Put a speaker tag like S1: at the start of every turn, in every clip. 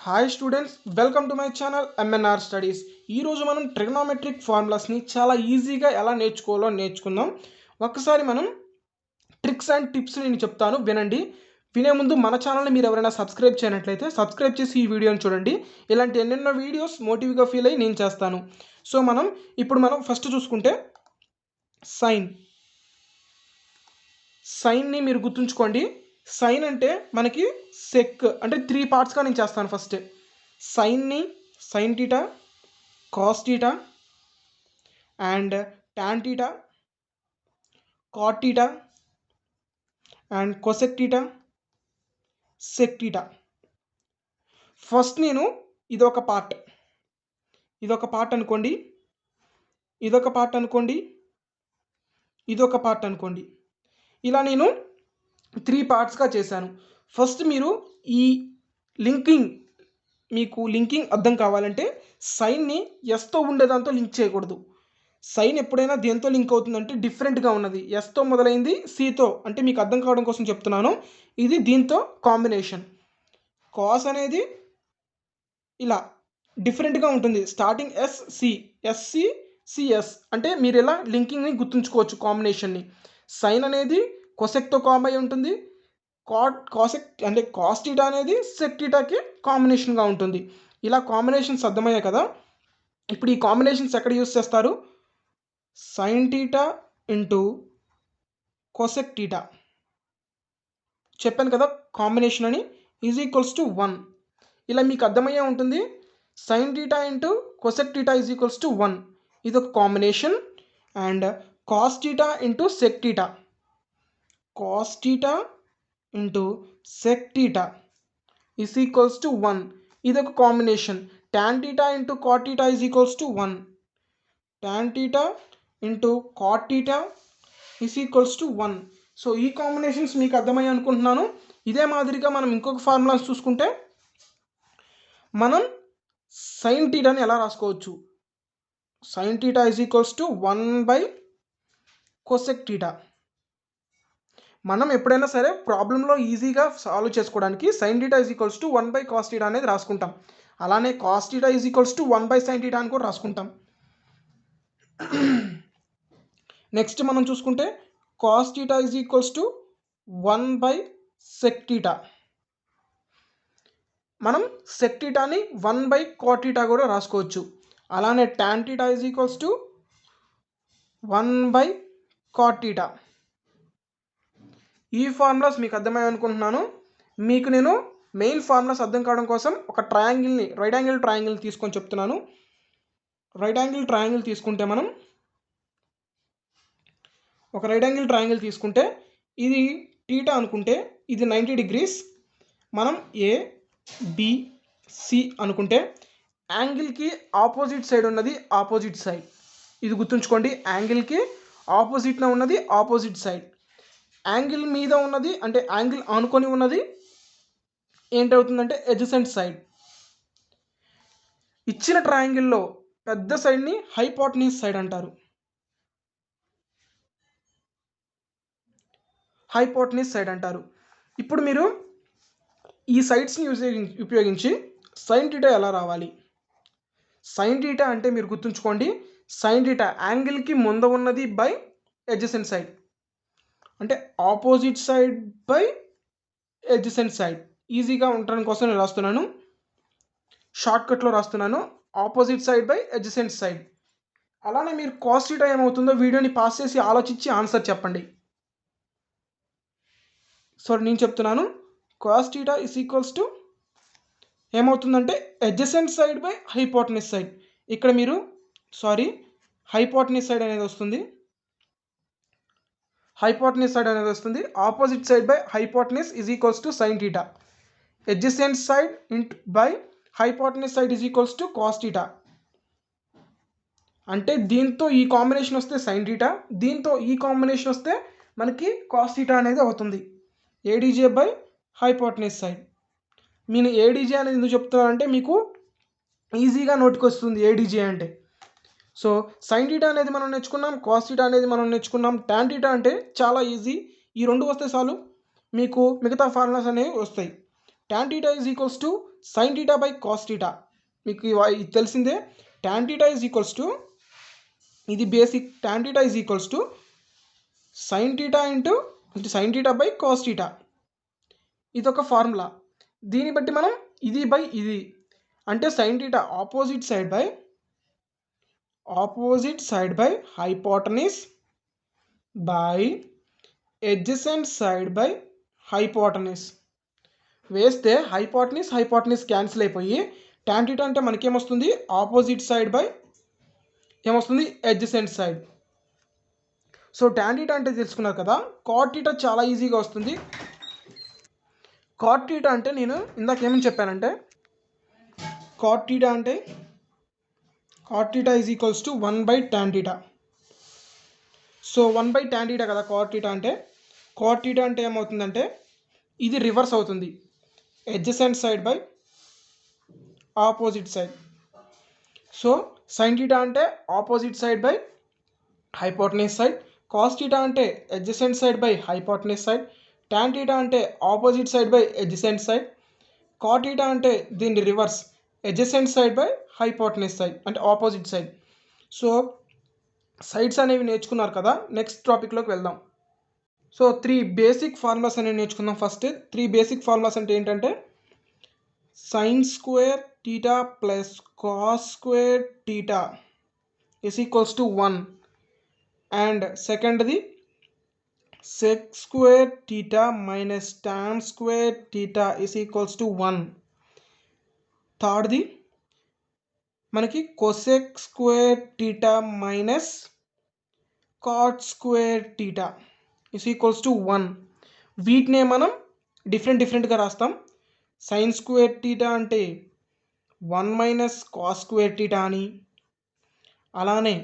S1: Hi students, welcome to my channel MNR studies. ఈరోజు మనం trigonometric ఫార్ములాస్ని చాలా ఈజీగా ఎలా నేర్చుకోవాలో నేర్చుకుందాం. ఒక్కసారి మనం ట్రిక్స్ అండ్ టిప్స్ నేను చెప్తాను, వినండి. వినే ముందు మన ఛానల్ని మీరు ఎవరైనా సబ్స్క్రైబ్ చేయనట్లయితే సబ్స్క్రైబ్ చేసి ఈ వీడియోని చూడండి. ఇలాంటి ఎన్నెన్నో వీడియోస్ మోటివ్గా ఫీల్ అయ్యి నేను చేస్తాను. సో ఇప్పుడు మనం ఫస్ట్ చూసుకుంటే సైన్ని మీరు గుర్తుంచుకోండి. సైన్ అంటే మనకి సెక్ అంటే 3 పార్ట్స్గా నేను చేస్తాను. ఫస్ట్ సైన్ని sine theta, cos theta and tan theta, cot theta and cosec theta, sec theta. First నేను ఇదొక పార్ట్ అనుకోండి, ఇదొక పార్ట్ అనుకోండి, ఇదొక పార్ట్ అనుకోండి. ఇలా నేను 3 పార్ట్స్గా చేశాను. ఫస్ట్ మీరు ఈ మీకు లింకింగ్ అర్థం కావాలంటే సైన్ని ఎస్తో ఉండేదాంతో లింక్ చేయకూడదు. సైన్ ఎప్పుడైనా దేంతో లింక్ అవుతుందంటే డిఫరెంట్గా ఉన్నది. ఎస్తో మొదలైంది సితో, అంటే మీకు అర్థం కావడం కోసం చెప్తున్నాను. ఇది దీంతో కాంబినేషన్. కాస్ అనేది ఇలా డిఫరెంట్గా ఉంటుంది, స్టార్టింగ్ ఎస్సి సిఎస్, అంటే మీరు ఇలా లింకింగ్ని గుర్తుంచుకోవచ్చు కాంబినేషన్ని. సైన్ అనేది కొసెక్తో కాంబ్ అయి ఉంటుంది. కాసెక్ అంటే కాస్ టీటా అనేది సెక్ టీటాకి కాంబినేషన్గా ఉంటుంది. ఇలా కాంబినేషన్స్ అర్థమయ్యాయి కదా. ఇప్పుడు ఈ కాంబినేషన్స్ ఎక్కడ యూస్ చేస్తారు? Sign theta into cosec theta చెప్పాను కదా కాంబినేషన్ అని, ఈజ్ ఈక్వల్స్ టు 1. ఇలా మీకు అర్థమయ్యే ఉంటుంది. Sine theta into cosec theta is equals to 1, ఇది ఒక combination. And cos theta into sec theta, cos theta into sec theta is equals to 1, ఇది ఒక combination. Tan theta into cot theta is equals to 1, tan theta into cot theta is equals to 1. So ఈ combinations మీకు అర్థమయ్యి అనుకుంటున్నాను. ఇదే మాదిరిగా మనం ఇంకొక ఫార్ములాస్ చూసుకుంటే మనం సైన్ టీటాని ఎలా రాసుకోవచ్చు? Sine theta is equals to 1 cosec theta. మనం ఎప్పుడైనా సరే ప్రాబ్లంలో ఈజీగా సాల్వ్ చేసుకోవడానికి sine theta is equals to 1 cos theta అనేది రాసుకుంటాం. అలానే cos theta is equals to 1 sine theta అని కూడా రాసుకుంటాం. నెక్స్ట్ మనం చూసుకుంటే cos theta is equals to 1 sec theta. మనం సెక్ టీటాని 1 కాట్ టీటా కూడా రాసుకోవచ్చు. అలానే tan theta is equals to 1 cot theta. ఈ ఫార్ములాస్ మీకు అర్థమయ్యాయి అనుకుంటున్నాను. మీకు నేను మెయిన్ ఫార్ములాస్ అర్థం కావడం కోసం ఒక రైట్ యాంగిల్ ట్రయాంగిల్ని తీసుకొని చెప్తున్నాను. రైట్ యాంగిల్ ట్రయాంగిల్ తీసుకుంటే మనం ఒక రైట్ యాంగిల్ ట్రయాంగిల్ తీసుకుంటే ఇది టీటా అనుకుంటే ఇది 90 డిగ్రీస్. మనం ఏబిసి అనుకుంటే యాంగిల్కి ఆపోజిట్ సైడ్ ఉన్నది ఆపోజిట్ సైడ్. ఇది గుర్తుంచుకోండి, యాంగిల్కి ఆపోజిట్న ఉన్నది ఆపోజిట్ సైడ్. యాంగిల్ మీద ఉన్నది అంటే యాంగిల్ ఆనుకొని ఉన్నది ఏంటవుతుందంటే ఎడ్జసెంట్ సైడ్. ఇచ్చిన ట్రయాంగిల్లో పెద్ద సైడ్ని హైపోటెన్యూస్ సైడ్ అంటారు. ఇప్పుడు మీరు ఈ సైడ్స్ని ఉపయోగించి సైన్ టీటా ఎలా రావాలి? సైన్ టీటా అంటే మీరు గుర్తుంచుకోండి, సైన్ టీటా యాంగిల్కి ముందు ఉన్నది బై ఎడ్జసెంట్ సైడ్, అంటే opposite side by adjacent side. ఈజీగా ఉండడం కోసం నేను రాస్తున్నాను, షార్ట్కట్లో రాస్తున్నాను, opposite side by adjacent side. అలానే మీరు కాస్ టీటా ఏమవుతుందో వీడియోని పాస్ చేసి ఆలోచించి ఆన్సర్ చెప్పండి. సో నేను చెప్తున్నాను, cos theta is equals to ఏమవుతుందంటే adjacent side by hypotenuse side. ఇక్కడ మీరు హైపోటెన్యూస్ సైడ్ అనేది వస్తుంది, opposite side by hypotenuse is equals to sine theta. Adjacent side by hypotenuse side is equals to cos theta. అంటే దీంతో ఈ combination వస్తే sine theta, దీంతో ఈ కాంబినేషన్ వస్తే మనకి కాస్ టీటా అనేది అవుతుంది. ADJ by hypotenuse side. నేను ఏడీజే అనేది ఎందుకు చెప్తున్నానంటే మీకు ఈజీగా నోటికి వస్తుంది ఏడీజే అంటే. సో సైన్ టీటా అనేది మనం నేర్చుకున్నాం, కాస్ టీటా అనేది మనం నేర్చుకున్నాం. టాన్ టీటా అంటే చాలా ఈజీ, ఈ రెండు వస్తే చాలు మీకు మిగతా ఫార్ములాస్ అనేవి వస్తాయి. Tan theta is equals to sine theta by cos theta. మీకు ఇది తెలిసిందే. Tan theta is equals to, ఇది basic, tan theta is equals to sine theta into sine theta by cos theta. ఇదొక ఫార్ములా. దీన్ని బట్టి మనం ఇది బై ఇది అంటే sine theta opposite side by hypotenuse by adjacent side by hypotenuse వేస్తే hypotenuse cancel అయిపోయి టాన్ టీటా అంటే మనకేమొస్తుంది, ఆపోజిట్ సైడ్ బై ఏమొస్తుంది, adjacent side. So tan theta అంటే తెలుసుకున్నారు కదా. కాట్ టీటా చాలా ఈజీగా వస్తుంది. కాట్ టీటా అంటే నేను ఇందాక ఏమని చెప్పానంటే, cot theta is equals to 1/tan theta. So 1/tan theta కదా కాట్ టీటా అంటే. కాట్ టీటా అంటే ఏమవుతుందంటే ఇది రివర్స్ అవుతుంది, adjacent side by opposite side. So sine theta అంటే opposite side by hypotenuse side, cos theta అంటే adjacent side by hypotenuse side, tan theta అంటే opposite side by adjacent side, cot theta అంటే దీని reverse, adjacent side by hypotenuse side అంటే opposite side. So sides అనేవి నేర్చుకున్నారు కదా. Next టాపిక్లోకి వెళ్దాం. సో 3 బేసిక్ ఫార్ములాస్ అనేవి నేర్చుకుందాం. ఫస్ట్ 3 బేసిక్ ఫార్ములాస్ అంటే ఏంటంటే sine square theta plus cos square theta is equals to 1. And సెకండ్ది sec square theta minus tan square theta is equals to 1. థర్డ్ది మనకి cosec square theta minus cot square theta is equals to 1. వీటినే మనం డిఫరెంట్గా రాస్తాం. Sign square theta అంటే 1 minus cos square theta అని, అలానే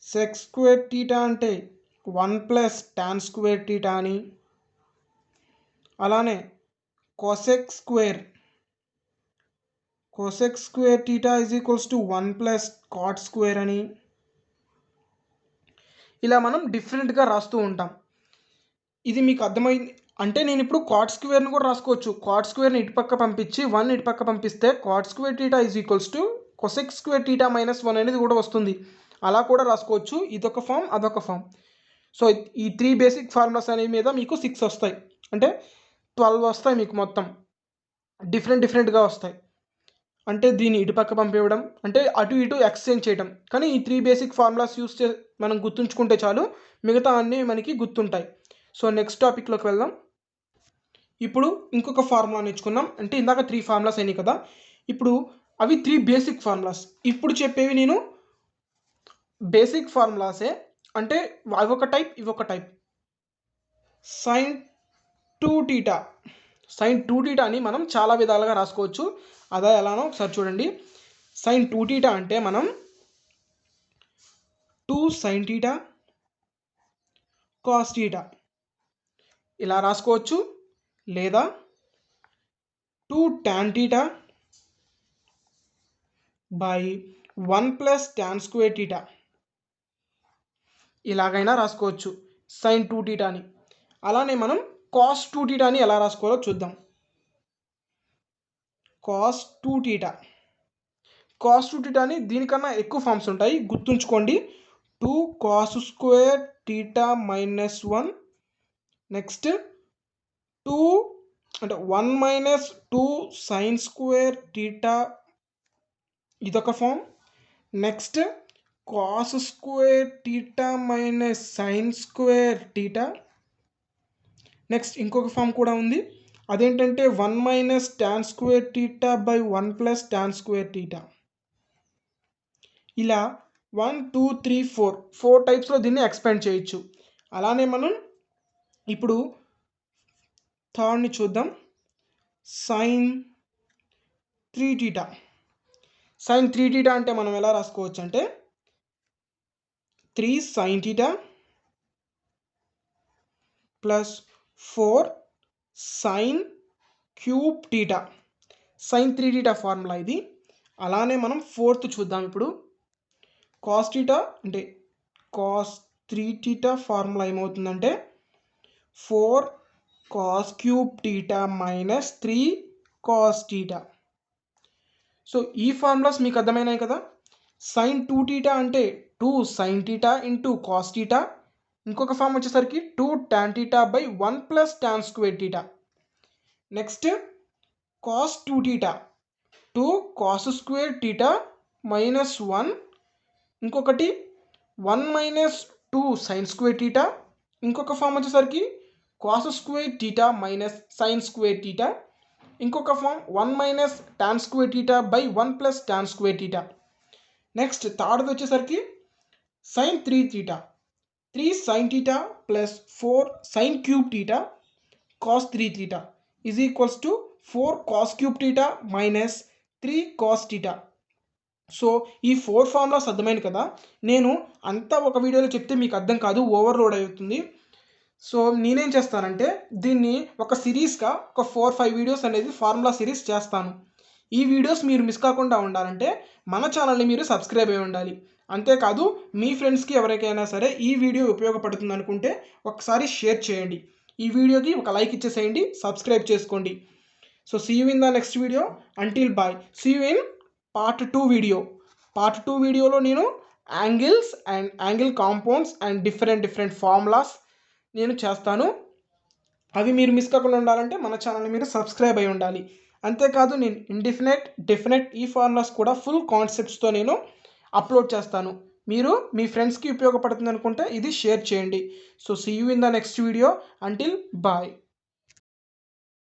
S1: check square theta అంటే 1 ప్లస్ టాన్ స్క్వేర్ టీటా అని, అలానే cosec square theta is equals to 1 plus cot square అని, ఇలా మనం డిఫరెంట్గా రాస్తూ ఉంటాం. ఇది మీకు అర్థమైంది అంటే నేను ఇప్పుడు కాట్ స్క్వేర్ని కూడా రాసుకోవచ్చు. కాట్ స్క్వేర్ని ఇటుపక్క పంపించి 1 ఇటుపక్క పంపిస్తే cot square theta is equals to cosec square theta minus 1 అనేది కూడా వస్తుంది. అలా కూడా రాసుకోవచ్చు. ఇదొక ఫామ్, అదొక ఫామ్. సో ఈ 3 బేసిక్ ఫార్ములాస్ అనేవి మీద మీకు 6 వస్తాయి, అంటే 12 వస్తాయి మీకు మొత్తం. డిఫరెంట్గా వస్తాయి. అంటే దీన్ని ఇటుపక్క పంపించడం అంటే అటు ఇటు ఎక్స్చేంజ్ చేయడం. కానీ ఈ 3 బేసిక్ ఫార్ములాస్ మనం గుర్తుంచుకుంటే చాలు, మిగతా అన్నీ మనకి గుర్తుంటాయి. సో నెక్స్ట్ టాపిక్లోకి వెళ్దాం. ఇప్పుడు ఇంకొక ఫార్ములా నేర్చుకున్నాం. అంటే ఇందాక 3 ఫార్ములాస్ అయినాయి కదా, ఇప్పుడు అవి 3 బేసిక్ ఫార్ములాస్. ఇప్పుడు చెప్పేవి నేను బేసిక్ ఫార్ములాసే, అంటే అవి ఒక టైప్, ఇవి ఒక టైప్. సైన్ 2 టీటాని మనం చాలా విధాలుగా రాసుకోవచ్చు. అదే ఎలానో ఒకసారి చూడండి. సైన్ 2 టీటా అంటే మనం 2 సైన్ టీటా కాస్ టీటా ఇలా రాసుకోవచ్చు, లేదా 2 tan theta by 1 plus tan square theta ఇలాగైనా రాసుకోవచ్చు సైన్ 2 టీటాని. అలానే మనం కాస్ 2 టీటాని ఎలా రాసుకోవాలో చూద్దాం. కాస్ 2 టీటాని దీనికన్నా ఎక్కువ ఫామ్స్ ఉంటాయి, గుర్తుంచుకోండి. 2 cos square theta minus 1, next 2 అంటే 1 మైనస్ 2 సైన్ స్క్వేర్ టీటా, ఇదొక form. Next cos square theta minus sine square theta. Next ఇంకొక ఫామ్ కూడా ఉంది, అదేంటంటే 1 minus tan square theta by 1 plus tan square theta. ఇలా 1 2 3 4 టైప్స్లో దీన్ని ఎక్స్పాండ్ చేయొచ్చు. అలానే మనం ఇప్పుడు థర్డ్ని చూద్దాం. సైన్ 3 టీటా అంటే మనం ఎలా రాసుకోవచ్చు అంటే 3 sine theta plus 4 sine cube theta. Sine 3 theta formula ఇది. అలానే మనం ఫోర్త్ చూద్దాం. ఇప్పుడు కాస్ టీటా అంటే కాస్ 3 టీటా ఫార్ములా ఏమవుతుందంటే 4 cos cube theta minus 3 cos theta. So ఈ ఫార్ములాస్ మీకు అర్థమైనాయి కదా. సైన్ 2θ అంటే 2sinθ ఇంటూ cosθ. ఇంకొక ఫామ్ వచ్చేసరికి 2tanθ/1 + tan²θ. Next cos 2θ 2 cos² -1. ఇంకొకటి 1 - 2 sin²θ. ఇంకొక ఫామ్ వచ్చేసరికి cos² sin²θ. ఇంకొక ఫామ్ 1 - tan²θ/1 + tan²θ. నెక్స్ట్ థర్డ్ది వచ్చేసరికి sin 3θ 3sinθ + 4sin³ cos 3θ = 4 cos³ -3 cosθ. So ఈ 4 ఫార్ములాస్ అర్థమైంది కదా. నేను అంతా ఒక వీడియోలో చెప్తే మీకు అర్థం కాదు, ఓవర్లోడ్ అవుతుంది. సో నేనేం చేస్తానంటే దీన్ని ఒక సిరీస్గా ఒక 4-5 వీడియోస్ అనేది ఫార్ములా సిరీస్ చేస్తాను. ఈ వీడియోస్ మీరు మిస్ కాకుండా ఉండాలంటే మన ఛానల్ని మీరు సబ్స్క్రైబ్ అయి ఉండాలి. అంతేకాదు మీ ఫ్రెండ్స్కి ఎవరికైనా సరే ఈ వీడియో ఉపయోగపడుతుంది అనుకుంటే ఒకసారి షేర్ చేయండి. ఈ వీడియోకి ఒక లైక్ ఇచ్చేసేయండి, సబ్స్క్రైబ్ చేసుకోండి. So see you in the next video. Until bye. See you in part 2 video. Part 2 వీడియోలో నేను angles and angle compounds and different formulas నేను చేస్తాను. అవి మీరు మిస్ కాకుండా ఉండాలంటే మన ఛానల్ని మీరు సబ్స్క్రైబ్ అయి ఉండాలి. అంతేకాదు నేను ఇండెఫినెట్, డెఫినెట్ ఈ ఫార్ములాస్ కూడా ఫుల్ కాన్సెప్ట్స్తో నేను అప్లోడ్ చేస్తాను. మీరు మీ ఫ్రెండ్స్కి ఉపయోగపడుతుంది అనుకుంటే ఇది షేర్ చేయండి. So see you in the next video. Until bye.